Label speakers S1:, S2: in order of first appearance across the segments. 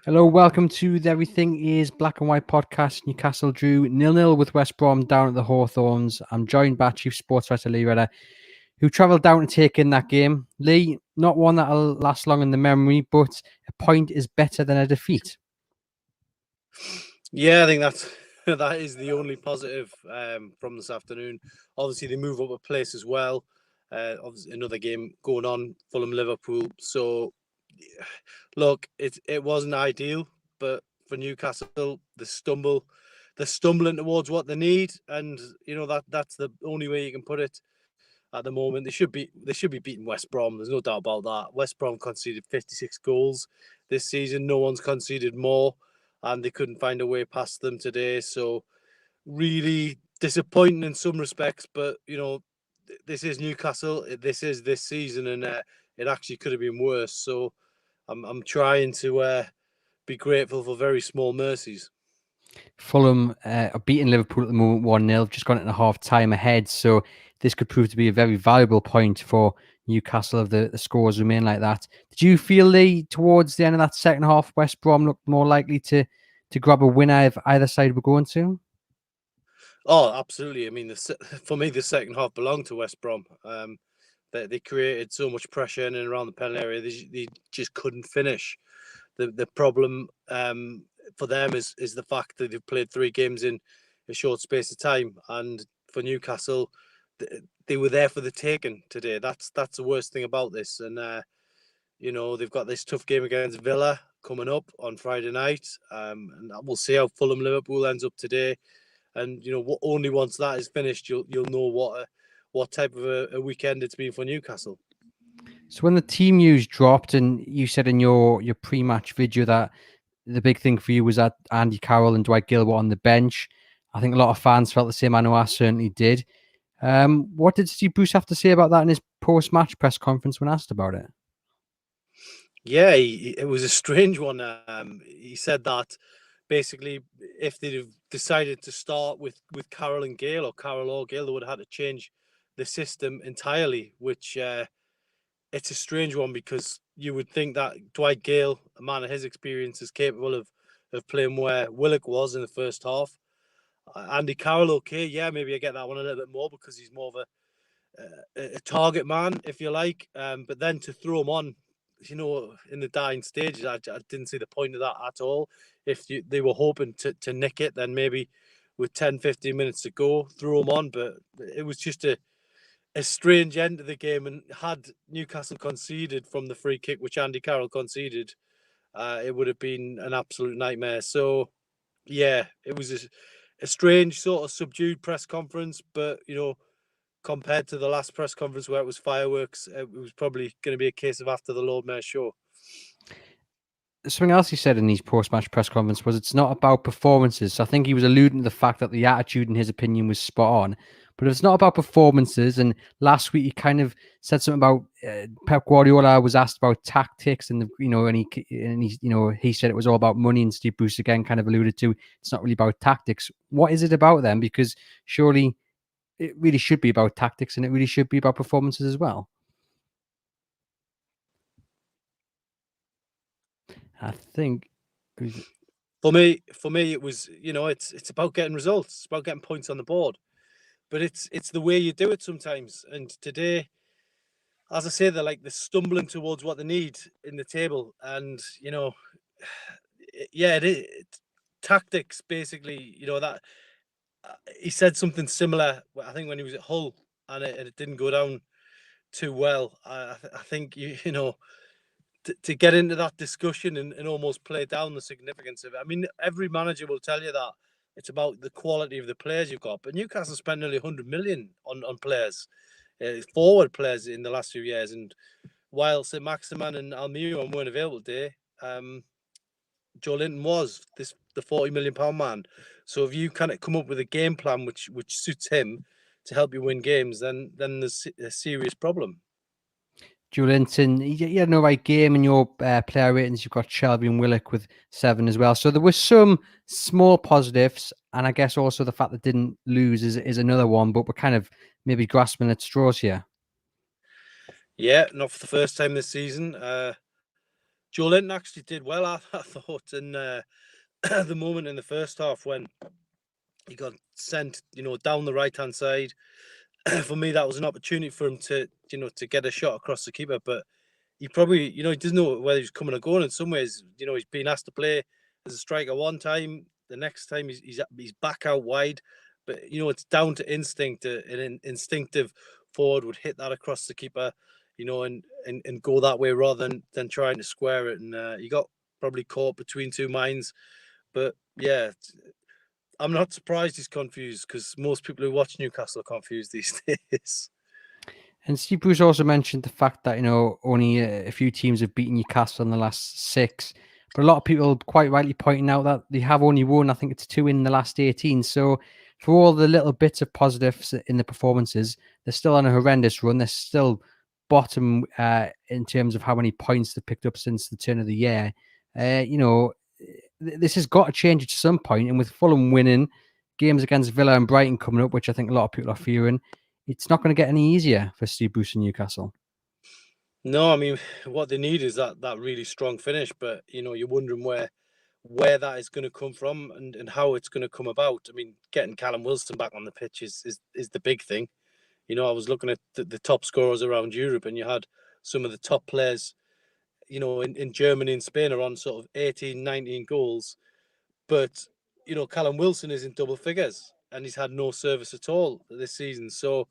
S1: Hello, welcome to the Everything is Black and White podcast. Newcastle drew 0-0 with West Brom down at the Hawthorns. I'm joined by Chief Sports Writer Lee Ryder, who travelled down to take in that game. Lee, not one that'll last long in the memory, but a point is better than a defeat.
S2: Yeah, I think that is the only positive from this afternoon. Obviously, they move up a place as well. Obviously, another game going on, Fulham Liverpool. So, look, it wasn't ideal, but for Newcastle, they're stumbling towards what they need, and that's the only way you can put it. At the moment, they should be beating West Brom. There's no doubt about that. West Brom conceded 56 goals this season. No one's conceded more, and they couldn't find a way past them today. So really disappointing in some respects, but this is Newcastle. This is this season, and it actually could have been worse. So I'm trying to be grateful for very small mercies.
S1: Fulham are beating Liverpool at the moment 1-0, just gone into half time ahead. So this could prove to be a very valuable point for Newcastle if the scores remain like that. Did you feel, Lee, towards the end of that second half, West Brom looked more likely to grab a winner if either side were going to?
S2: Oh, absolutely. I mean, for me, the second half belonged to West Brom. They created so much pressure in and around the penalty area. They just couldn't finish. The problem for them is the fact that they've played 3 games in a short space of time, and for Newcastle, they were there for the taking today. That's the worst thing about this. And they've got this tough game against Villa coming up on Friday night, and we'll see how Fulham Liverpool ends up today. And only once that is finished, you'll know what type of a weekend it's been for Newcastle.
S1: So when the team news dropped, and you said in your pre-match video that the big thing for you was that Andy Carroll and Dwight Gayle were on the bench, I think a lot of fans felt the same. I know I certainly did. What did Steve Bruce have to say about that in his post-match press conference when asked about it?
S2: Yeah, it was a strange one. He said that basically, if they'd have decided to start with Carroll and Gayle, or Carroll or Gayle, they would have had to change the system entirely, which it's a strange one because you would think that Dwight Gayle, a man of his experience, is capable of playing where Willock was in the first half. Andy Carroll, okay, yeah, maybe I get that one a little bit more because he's more of a target man, if you like. But then to throw him on, in the dying stages, I didn't see the point of that at all. If they were hoping to nick it, then maybe with 10, 15 minutes to go, throw him on. But it was just a strange end to the game, and had Newcastle conceded from the free kick, which Andy Carroll conceded, it would have been an absolute nightmare. So, yeah, it was a strange sort of subdued press conference, but compared to the last press conference where it was fireworks, it was probably going to be a case of after the Lord Mayor show.
S1: Something else he said in these post-match press conference was it's not about performances. So I think he was alluding to the fact that the attitude, in his opinion, was spot on. But if it's not about performances, and last week he kind of said something about Pep Guardiola was asked about tactics, and he said it was all about money, and Steve Bruce again kind of alluded to it's not really about tactics. What is it about then? Because surely it really should be about tactics, and it really should be about performances as well. I think
S2: for me, it was it's about getting results. It's about getting points on the board, but it's the way you do it sometimes. And today, as I say, they're stumbling towards what they need in the table, and yeah, it is tactics basically. That he said something similar. I think when he was at Hull, and it didn't go down too well. I think to get into that discussion and almost play down the significance of it. I mean, every manager will tell you that it's about the quality of the players you've got. But Newcastle spent nearly 100 million on players, forward players in the last few years. And while St. Maximin and Almiron weren't available today, Joe Linton was the 40 million pound man. So if you kind of come up with a game plan which suits him to help you win games, then there's a serious problem.
S1: Linton, he had no right game in your player ratings. You've got Shelby and Willock with 7 as well. So there were some small positives, and I guess also the fact that didn't lose is another one, but we're kind of maybe grasping at straws here.
S2: Yeah, not for the first time this season. Joelinton actually did well, I thought, in the moment in the first half when he got sent, down the right-hand side. For me, that was an opportunity for him to, to get a shot across the keeper, but he probably, he doesn't know whether he's coming or going. In some ways, he's been asked to play as a striker one time. The next time he's back out wide, but it's down to instinct. An instinctive forward would hit that across the keeper, and go that way rather than trying to square it. And he got probably caught between two minds. But yeah, I'm not surprised he's confused, because most people who watch Newcastle are confused these days.
S1: And Steve Bruce also mentioned the fact that, only a few teams have beaten Newcastle in the last 6. But a lot of people quite rightly pointing out that they have only won, I think it's 2 in the last 18. So for all the little bits of positives in the performances, they're still on a horrendous run. They're still bottom in terms of how many points they've picked up since the turn of the year. This has got to change at some point. And with Fulham winning, games against Villa and Brighton coming up, which I think a lot of people are fearing, it's not going to get any easier for Steve Bruce and Newcastle.
S2: No, I mean, what they need is that really strong finish. But, you're wondering where that is going to come from and how it's going to come about. I mean, getting Callum Wilson back on the pitch is the big thing. I was looking at the top scorers around Europe, and you had some of the top players, in Germany and Spain are on sort of 18, 19 goals. But, Callum Wilson is in double figures, and he's had no service at all this season. So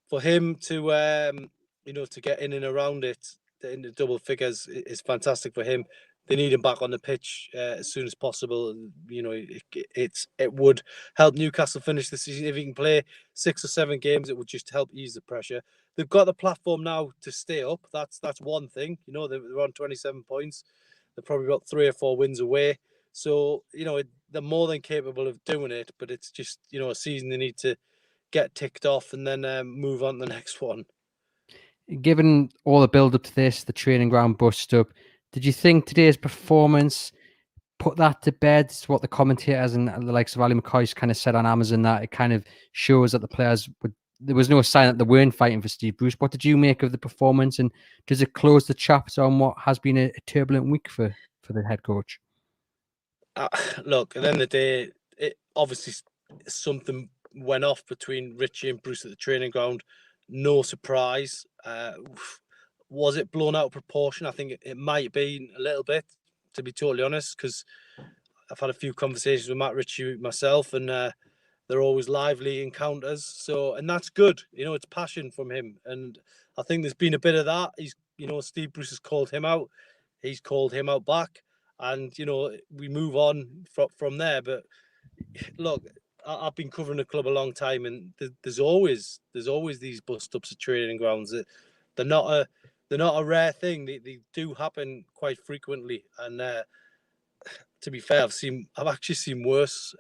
S2: for him to, to get in and around it in the double figures is fantastic for him. They need him back on the pitch as soon as possible. It would help Newcastle finish the season. If he can play 6 or 7 games, it would just help ease the pressure. They've got the platform now to stay up. That's one thing. They're on 27 points. They're probably got 3 or 4 wins away. So, they're more than capable of doing it, but it's just, a season they need to get ticked off and then move on to the next one.
S1: Given all the build up to this, the training ground bust up, did you think today's performance put that to bed? It's what the commentators and the likes of Ali McCoy's kind of said on Amazon, that it kind of shows that the players there was no sign that they weren't fighting for Steve Bruce. What did you make of the performance, and does it close the chapter on what has been a turbulent week for the head coach?
S2: Look, at the end of the day, it obviously something went off between Richie and Bruce at the training ground. No surprise. Was it blown out of proportion? I think it might be a little bit, to be totally honest, because I've had a few conversations with Matt Ritchie myself, and they're always lively encounters. And that's good. It's passion from him, and I think there's been a bit of that. Steve Bruce has called him out. He's called him out back, and we move on from there. But look, I've been covering the club a long time, and there's always these bust ups at training grounds. They're not a rare thing. They do happen quite frequently. And to be fair, I've actually seen worse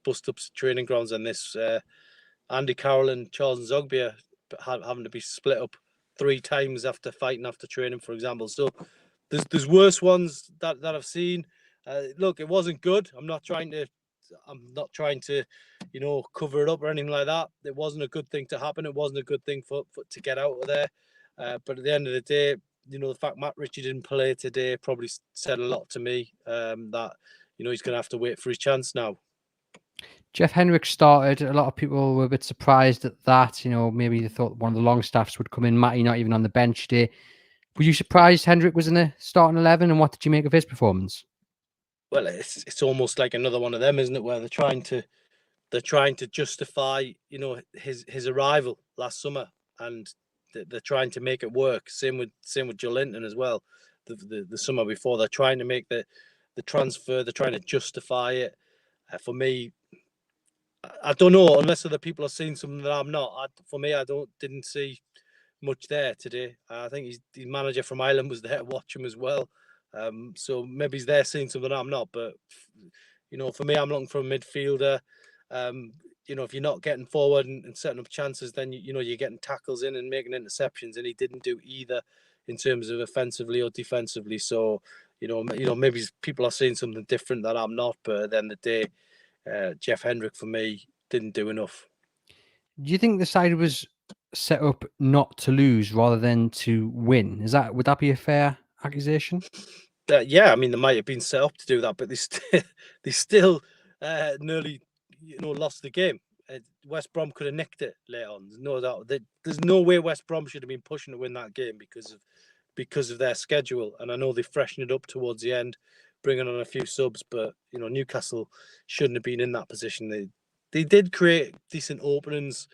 S2: bust ups at training grounds than this. Andy Carroll and Charles Zogbia having to be split up 3 times after fighting after training, for example. So there's worse ones that I've seen. Look, it wasn't good. I'm not trying to, cover it up or anything like that. It wasn't a good thing to happen. It wasn't a good thing for to get out of there. But at the end of the day, the fact Matt Ritchie didn't play today probably said a lot to me. That he's going to have to wait for his chance now.
S1: Jeff Hendrick started. A lot of people were a bit surprised at that. Maybe they thought one of the long staffs would come in. Matty not even on the bench today. Were you surprised Hendrick was in the starting 11, and what did you make of his performance?
S2: Well, it's almost like another one of them, isn't it? Where they're trying to justify, his arrival last summer, and they're trying to make it work. Same with Joelinton as well. The summer before, they're trying to make the transfer. They're trying to justify it. For me, I don't know, unless other people are seeing something that I'm not. For me, I didn't see much there today. I think the manager from Ireland was there to watch him as well. So maybe he's there seeing something I'm not. But for me, I'm looking for a midfielder. If you're not getting forward and setting up chances, then you're getting tackles in and making interceptions, and he didn't do either in terms of offensively or defensively. So maybe people are seeing something different that I'm not. But at the end of the day, Jeff Hendrick for me didn't do enough.
S1: Do you think the side was set up not to lose rather than to win? Would that be a fair accusation?
S2: Yeah, I mean, they might have been set up to do that, but they still nearly, lost the game. West Brom could have nicked it later on. There's no doubt. There's no way West Brom should have been pushing to win that game because of their schedule. And I know they freshened it up towards the end, bringing on a few subs, but Newcastle shouldn't have been in that position. They did create decent openings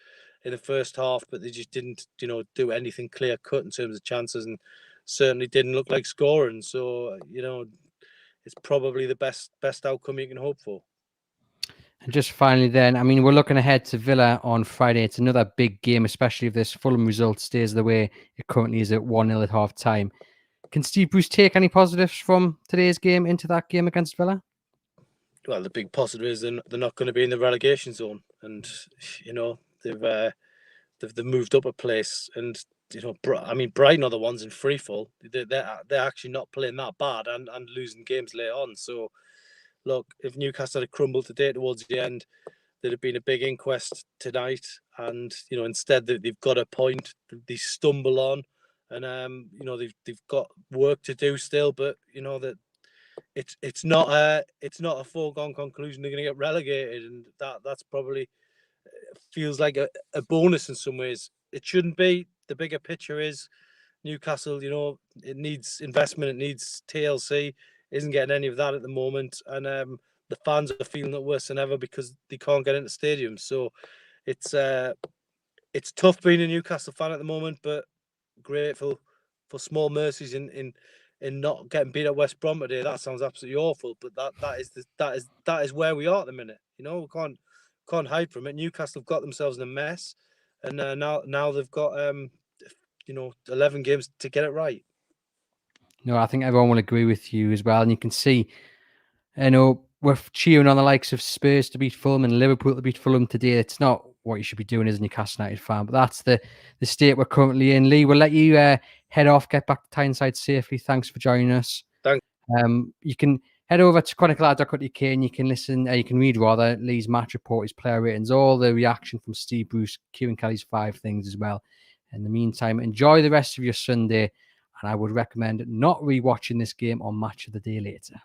S2: in the first half, but they just didn't, do anything clear cut in terms of chances, and certainly didn't look like scoring. So, it's probably the best outcome you can hope for.
S1: And just finally then, I mean, we're looking ahead to Villa on Friday. It's another big game, especially if this Fulham result stays the way it currently is at 1-0 at half time. Can Steve Bruce take any positives from today's game into that game against Villa?
S2: Well, the big positive is they're not going to be in the relegation zone, and they've moved up a place, and Brighton are the ones in free fall. They're actually not playing that bad and losing games later on. So, look, if Newcastle had crumbled today towards the end, there'd have been a big inquest tonight, and instead they've got a point. They stumble on, and they've got work to do still, but that. It's not a foregone conclusion they're going to get relegated, and that's probably feels like a bonus in some ways. It shouldn't be. The bigger picture is Newcastle, it needs investment, it needs TLC, isn't getting any of that at the moment, and the fans are feeling it worse than ever because they can't get into stadiums. So it's tough being a Newcastle fan at the moment, but grateful for small mercies in not getting beat at West Brom today. That sounds absolutely awful, but that is where we are at the minute. We can't hide from it. Newcastle have got themselves in a mess, and now they've got 11 games to get it right.
S1: No, I think everyone will agree with you as well, and you can see, we're cheering on the likes of Spurs to beat Fulham and Liverpool to beat Fulham today. It's not what you should be doing as a Newcastle United fan, but that's the state we're currently in. Lee, we'll let you head off, get back to Tyneside safely. Thanks for joining us.
S2: Thanks.
S1: You can head over to chroniclelad.co.uk and you can you can read rather Lee's match report, his player ratings, all the reaction from Steve Bruce, Kieran Kelly's 5 things as well. In the meantime, enjoy the rest of your Sunday, and I would recommend not rewatching this game on Match of the Day later.